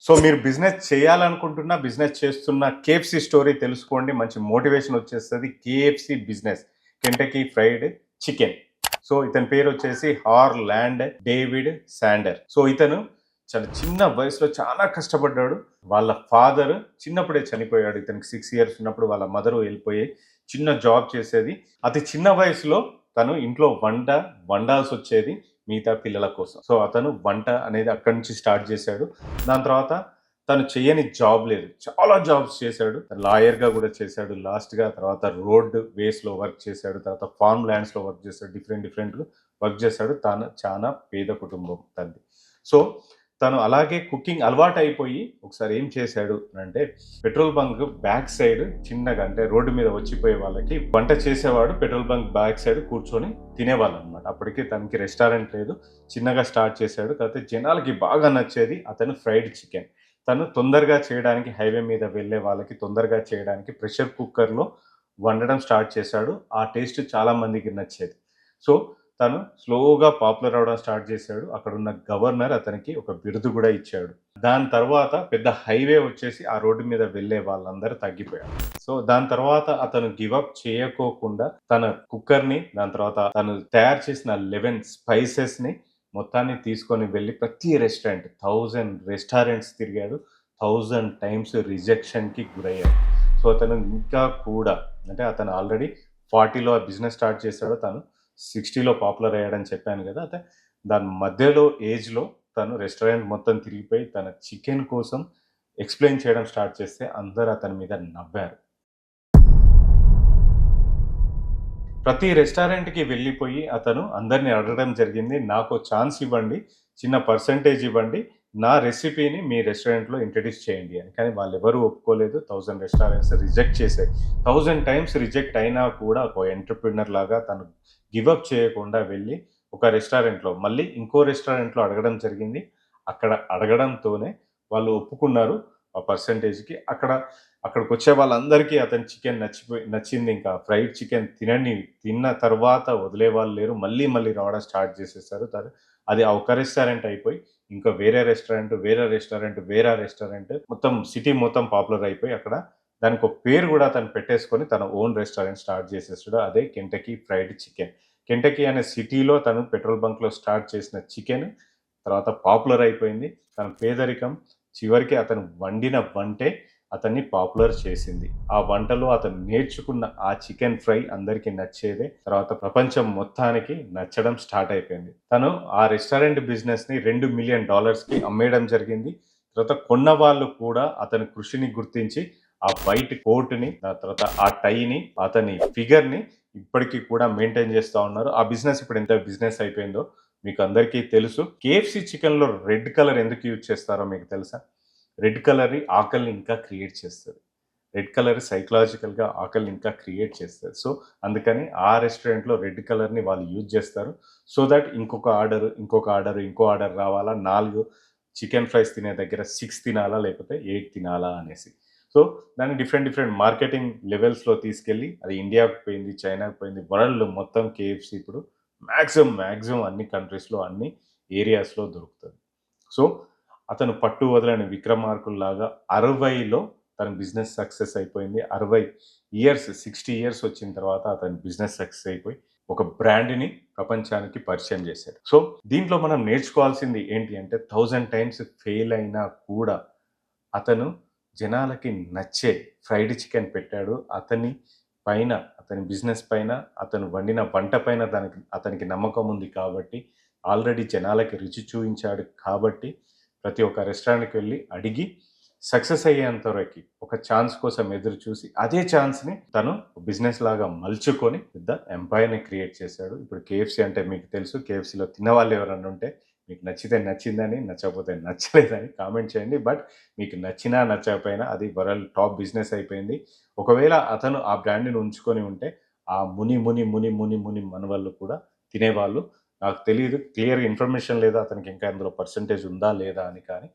So మీరు business చేయాలనుకుంటున్న, business చేస్తున్న కేఎఫ్‌సి స్టోరీ తెలుసుకోండి. మంచి మోటివేషన్ వచ్చేస్తది. KFC business. Kentucky fried chicken. So ఇతని పేరొచ్చేసి హార్లాండ్ డేవిడ్ శాండర్. సో ఇతను చాలా చిన్న వయసులో చాలా కష్టపడ్డాడు. వాళ్ళ ఫాదర్ చిన్నప్పుడే చనిపోయాడు. ఇతనికి 6 ఇయర్స్ ఉన్నప్పుడు వాళ్ళ మదర్ వెళ్ళిపోయి చిన్న జాబ్ చేసేది. అతి చిన్న వయసులో తను ఇంట్లో వండాల్సొచ్చేది మిగతా పిల్లల కోసం. సో అతను వంట అనేది అక్కడి నుంచి స్టార్ట్ చేశాడు. దాని తర్వాత తను చెయ్యని జాబ్ లేదు. చాలా జాబ్స్ చేశాడు. లాయర్‌గా కూడా చేశాడు. లాస్ట్‌గా తర్వాత రోడ్ వేస్‌లో వర్క్ చేశాడు. తర్వాత ఫార్మ్ ల్యాండ్స్‌లో వర్క్ చేశాడు. డిఫరెంట్‌గా వర్క్ చేశాడు. తను చాలా పేద కుటుంబం తనది. సో తను అలాగే కుకింగ్ అలవాటయిపోయి ఒకసారి ఏం చేశాడు అంటే పెట్రోల్ బంక్ బ్యాక్ సైడ్ చిన్నగా అంటే రోడ్డు మీద వచ్చిపోయే వాళ్ళకి వంట చేసేవాడు. పెట్రోల్ బంక్ బ్యాక్ సైడ్ కూర్చొని తినేవాళ్ళు అనమాట. అప్పటికి తనకి రెస్టారెంట్ లేదు. చిన్నగా స్టార్ట్ చేశాడు. కాకపోతే జనాలకి బాగా నచ్చేది అతను ఫ్రైడ్ చికెన్. తను తొందరగా చేయడానికి హైవే మీద వెళ్ళే వాళ్ళకి తొందరగా చేయడానికి ప్రెషర్ కుక్కర్‌లో వండడం స్టార్ట్ చేశాడు. ఆ టేస్ట్ చాలా మందికి నచ్చేది. సో తను స్లోగా పాపులర్ అవ్వడం స్టార్ట్ చేశాడు. అక్కడున్న గవర్నర్ అతనికి ఒక బిరుదు గూడా ఇచ్చాడు. దాని తర్వాత పెద్ద హైవే వచ్చేసి ఆ రోడ్డు మీద వెళ్ళే వాళ్ళందరూ తగ్గిపోయారు. సో దాని తర్వాత అతను గివ్ అప్ చేయకోకుండా తన కుక్కర్‌ని దాని తర్వాత తను తయారు చేసిన 11 స్పైసెస్‌ని మొత్తాన్ని తీసుకొని వెళ్ళి ప్రతి రెస్టారెంట్ 1000 రెస్టారెంట్స్ తిరిగాడు. 1000 టైమ్స్ రిజెక్షన్‌కి గురయ్యాడు. సో అతను ఇంకా కూడా అంటే అతను ఆల్రెడీ 40లో ఆ బిజినెస్ స్టార్ట్ చేశాడు. తను 60లో పాపులర్ అయ్యాడని చెప్పాను గదా! అయితే దాని మధ్యలో ఏజ్‌లో తను రెస్టారెంట్ మొత్తం తిరిగిపోయి తన చికెన్ కోసం ఎక్స్‌ప్లెయిన్ చేయడం స్టార్ట్ చేస్తే అందరూ అతని మీద నవ్వారు. ప్రతి రెస్టారెంట్‌కి వెళ్ళిపోయి అతను అందరిని అడగడం జరిగింది. నాకో ఛాన్స్ ఇవ్వండి. చిన్న పర్సెంటేజ్ ఇవ్వండి. నా రెసిపీని మీ రెస్టారెంట్‌లో ఇంట్రొడ్యూస్ చేయండి అని. కానీ వాళ్ళెవరూ ఒప్పుకోలేదు. 1000 రెస్టారెంట్స్ రిజెక్ట్ చేశాయి. 1000 టైమ్స్ రిజెక్ట్ అయినా కూడా ఒక ఎంటర్‌ప్రెన్యూర్ లాగా తను గివ్ అప్ చేయకుండా వెళ్ళి ఒక రెస్టారెంట్‌లో మళ్ళీ ఇంకో రెస్టారెంట్‌లో అడగడం జరిగింది. అక్కడ అడగడంతోనే వాళ్ళు ఒప్పుకున్నారు ఆ పర్సెంటేజ్‌కి. అక్కడికొచ్చే వాళ్ళందరికీ అతని చికెన్ నచ్చింది. ఇంకా ఫ్రైడ్ చికెన్ తిన్న తర్వాత వదిలేవాళ్ళు లేరు. మళ్ళీ మళ్ళీ రావడం స్టార్ట్ చేసేసారు. అది ఆ ఒక్క రెస్టారెంట్ అయిపోయి ఇంకా వేరే రెస్టారెంట్ మొత్తం సిటీ మొత్తం పాపులర్ అయిపోయి అక్కడ దానికొక పేరు గూడా తను పెట్టేసుకొని తన ఓన్ రెస్టారెంట్ స్టార్ట్ చేసేసాడు. అదే కెంటకీ ఫ్రైడ్ చికెన్. కెంటకీ అనే సిటీలో తను పెట్రోల్ బంక్‌లో స్టార్ట్ చేసిన చికెన్ తర్వాత పాపులర్ అయిపోయింది. తన పేదరికం చివరికి అతను వండిన వంటే అతన్ని పాపులర్ చేసింది. ఆ వంటలో అతను నేర్చుకున్న ఆ చికెన్ ఫ్రై అందరికి నచ్చేదే. తర్వాత ప్రపంచం మొత్తానికి నచ్చడం స్టార్ట్ అయిపోయింది. తను ఆ రెస్టారెంట్ బిజినెస్‌ని $2,000,000కి అమ్మేయడం జరిగింది. తర్వాత కొన్న వాళ్ళు కూడా అతని కృషిని గుర్తించి ఆ వైట్ కోట్‌ని, ఆ తర్వాత ఆ టైని, అతని ఫిగర్‌ని ఇప్పటికి కూడా మెయింటైన్ చేస్తా ఉన్నారు. ఆ బిజినెస్ ఇప్పుడు ఎంత బిజినెస్ అయిపోయిందో మీకు అందరికీ తెలుసు. కేఎఫ్‌సి చికెన్‌లో రెడ్ కలర్ ఎందుకు యూజ్ చేస్తారో మీకు తెలుసా? రెడ్ కలర్ ఆకలిని ఇంకా క్రియేట్ చేస్తది. రెడ్ కలర్ సైకలాజికల్‌గా ఆకలిని ఇంకా క్రియేట్ చేస్తది. సో, అందుకని ఆ రెస్టారెంట్‌లో రెడ్ కలర్‌ని వాళ్ళు యూజ్ చేస్తారు. సో థట్ ఇంకో ఆర్డర్ రావాలా, 4 చికెన్ ఫ్రైస్ తినే దగ్గర 6 తినాలా, లేకపోతే 8 తినాలా అనేసి. సో, దాన్ని డిఫరెంట్ మార్కెటింగ్ లెవెల్స్‌లో తీసుకెళ్ళి అది ఇండియాకి పోయింది, చైనాకి పోయింది. వరల్డ్ మొత్తం కేఎఫ్‌సి ఇప్పుడు మాక్సిమం అన్ని కంట్రీస్‌లో, అన్ని ఏరియాస్‌లో దొరుకుతది. సో అతను పట్టు వదలని విక్రమార్కుల్లాగా 60లో తన బిజినెస్ సక్సెస్ అయిపోయింది. 60 ఇయర్స్, 60 ఇయర్స్ వచ్చిన తర్వాత అతని బిజినెస్ సక్సెస్ అయిపోయి ఒక బ్రాండ్‌ని ప్రపంచానికి పరిచయం చేశాడు. సో, దీంట్లో మనం నేర్చుకోవాల్సింది ఏంటి అంటే 1000 టైమ్స్ ఫెయిల్ అయినా కూడా అతను జనాలకి నచ్చే ఫ్రైడ్ చికెన్ పెట్టాడు. అతని బిజినెస్ పైన, అతను వండిన వంట పైన అతనికి నమ్మకం ఉంది కాబట్టి, ఆల్రెడీ జనాలకి రుచి చూయించాడు కాబట్టి ప్రతి ఒక్క రెస్టారెంట్‌కి వెళ్లి అడిగి సక్సెస్ అయ్యేంత వరకి ఒక ఛాన్స్ కోసం ఎదురు చూసి, అదే ఛాన్స్‌ని తను బిజినెస్ లాగా మలుచుకొని పెద్ద ఎంపైర్‌ని క్రియేట్ చేశాడు. ఇప్పుడు కేఎఫ్‌సి అంటే మీకు తెలుసు. కేఎఫ్‌సిలో తిన్నవాళ్ళు ఎవరన్నా ఉంటే మీకు నచ్చితే నచ్చిందని, నచ్చకపోతే నచ్చలేదని కామెంట్ చేయండి. బట్ మీకు నచ్చినా, నచ్చకపోయినా అది వరల్డ్ టాప్ బిజినెస్ అయిపోయింది. ఒకవేళ అతను ఆ బ్రాండ్‌ని ఉంచుకొని ఉంటే ఆ ముని మనవళ్ళు కూడా తినేవాళ్ళు. నాకు తెలీదు. క్లియర్‌గా ఇన్ఫర్మేషన్ లేదు అతనికి ఇంకా అందులో పర్సెంటేజ్ ఉందా లేదా అని కానీ.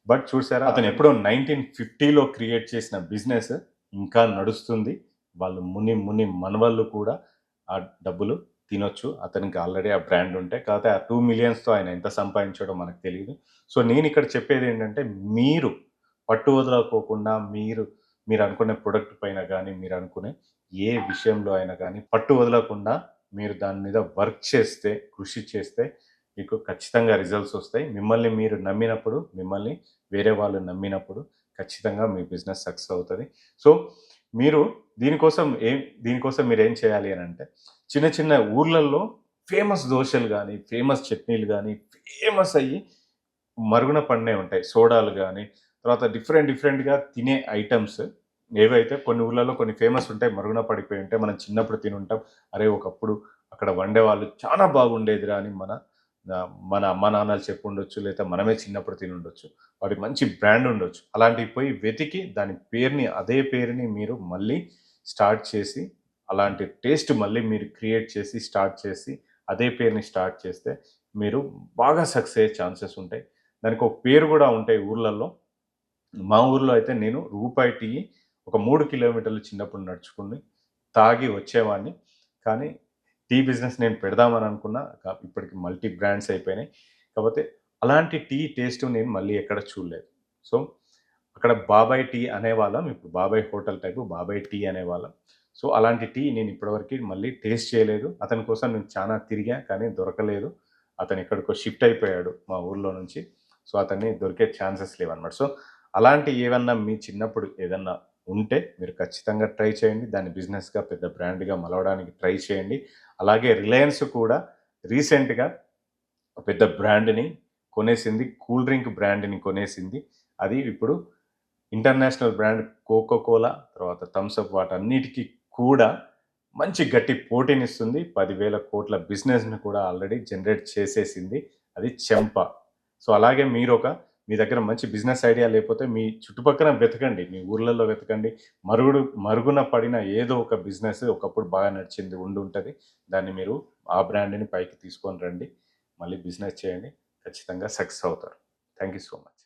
బట్ చూసారా అతను ఎప్పుడో 1950లో క్రియేట్ చేసిన బిజినెస్ ఇంకా నడుస్తుంది. వాళ్ళు ముని మనవళ్ళు కూడా ఆ డబ్బులు తినొచ్చు. అతనికి ఆల్రెడీ ఆ బ్రాండ్ ఉంటే. కాపోతే ఆ 2 మిలియన్స్‌తో ఆయన ఎంత సంపాదించాడో మనకు తెలీదు. సో, నేనిక్కడ చెప్పేదేంటంటే, మీరు పట్టు వదలకోకుండా మీరనుకునే ప్రొడక్ట్ పైన గానీ, మీరనుకునే ఏ విషయంలో అయినా గానీ, పట్టు వదలకుండా మీరు దాని మీద వర్క్ చేస్తే, కృషి చేస్తే మీకు ఖచ్చితంగా రిజల్ట్స్ ఒస్తాయి. మిమ్మల్ని మీరు నమ్మినప్పుడు, మిమ్మల్ని వేరే వాళ్ళు నమ్మినప్పుడు ఖచ్చితంగా మీ బిజినెస్ సక్సెస్ అవుతది. సో, మీరు దీనికోసం మీరేం చేయాలి అనంటే, చిన్న చిన్న ఊర్లల్లో ఫేమస్ దోసలు గానీ, ఫేమస్ చట్నీలు గానీ, ఫేమస్ అయ్యి మరుగున పడినయి ఉంటాయి. సోడాలు గానీ, తర్వాత డిఫరెంట్‌గా తినే ఐటెమ్స్ ఏవైతే కొన్ని ఊర్లలో కొన్ని ఫేమస్ ఉంటాయి. మరుగున పడిపోయి ఉంటాయి. మనం చిన్నప్పుడు తినుంటాం. అరే! ఒకప్పుడు అక్కడ వండేవాళ్ళు చాలా బాగుండేదిరా అని మన అమ్మ నాన్నలు చెప్పుండొచ్చు. లేతే మనమే చిన్నప్పుడు తినుండొచ్చు. వాటికి మంచి బ్రాండ్ ఉండొచ్చు. అలాంటివి పోయి వెతికి దాని పేరుని అదే పేరుని మీరు మళ్ళీ స్టార్ట్ చేసి, అలాంటి టేస్ట్ మళ్ళీ మీరు క్రియేట్ చేసి, స్టార్ట్ చేసి, అదే పేరుని స్టార్ట్ చేస్తే మీరు బాగా సక్సెస్ అయ్యే ఛాన్సెస్ ఉంటాయి. దానికొక పేరు గూడా ఉంటాయి ఊర్లల్లో. మా ఊర్లో అయితే నేను రూపాయి టీ ఒక 3 కిలోమీటర్లు చిన్నప్పుడు నడుచుకొని తాగి వచ్చేవాడిని. కానీ టీ బిజినెస్ నేను పెడదామని అనుకున్నా. ఇప్పటికి మల్టీ బ్రాండ్స్ అయిపోయినాయి. కాపోతే అలాంటి టీ టేస్ట్ నేను మళ్ళీ ఎక్కడ చూడలేదు. సో, అక్కడ బాబాయ్ టీ అనేవాళ్ళం. ఇప్పుడు బాబాయ్ హోటల్ టైపు బాబాయ్ టీ అనేవాళ్ళం. సో, అలాంటి టీ నేను ఇప్పటివరకి మళ్ళీ టేస్ట్ చేయలేదు. అతని కోసం నేను చానా తిరిగా కానీ దొరకలేదు. అతను ఎక్కడికో షిఫ్ట్ అయిపోయాడు మా ఊర్లో నుంచి. సో, అతన్ని దొరికే ఛాన్సెస్ లేవన్నమాట. సో, అలాంటి ఏవన్నా మీ చిన్నప్పుడు ఏదన్నా ఉంటే మీరు ఖచ్చితంగా ట్రై చేయండి. దాన్ని బిజినెస్‌గా పెద్ద బ్రాండ్‌గా మలవడానికి ట్రై చేయండి. అలాగే రిలయన్స్ కూడా రీసెంట్‌గా పెద్ద బ్రాండ్‌ని కొనేసింది. కూల్ డ్రింక్ బ్రాండ్‌ని కొనేసింది. అది ఇప్పుడు ఇంటర్నేషనల్ బ్రాండ్ కోకో కోలా, తర్వాత థమ్స్ అప్ వాటన్నిటికి కూడా మంచి గట్టి పోటీనిస్తుంది. 10,000 కోట్ల బిజినెస్‌ని కూడా ఆల్రెడీ జనరేట్ చేసేసింది. అది చెంప. సో, అలాగే మీ దగ్గర మంచి బిజినెస్ ఐడియా లేకపోతే మీ చుట్టుపక్కల వెతకండి. మీ ఊర్లలో వెతకండి. మరుగున పడిన ఏదో ఒక బిజినెస్ ఒకప్పుడు బాగా నడిచింది ఉండుంటది. దాన్ని మీరు ఆ బ్రాండ్‌ని పైకి తీసుకొని రండి. మళ్ళీ బిజినెస్ చేయండి. ఖచ్చితంగా సక్సెస్ అవుతారు. Thank you so much.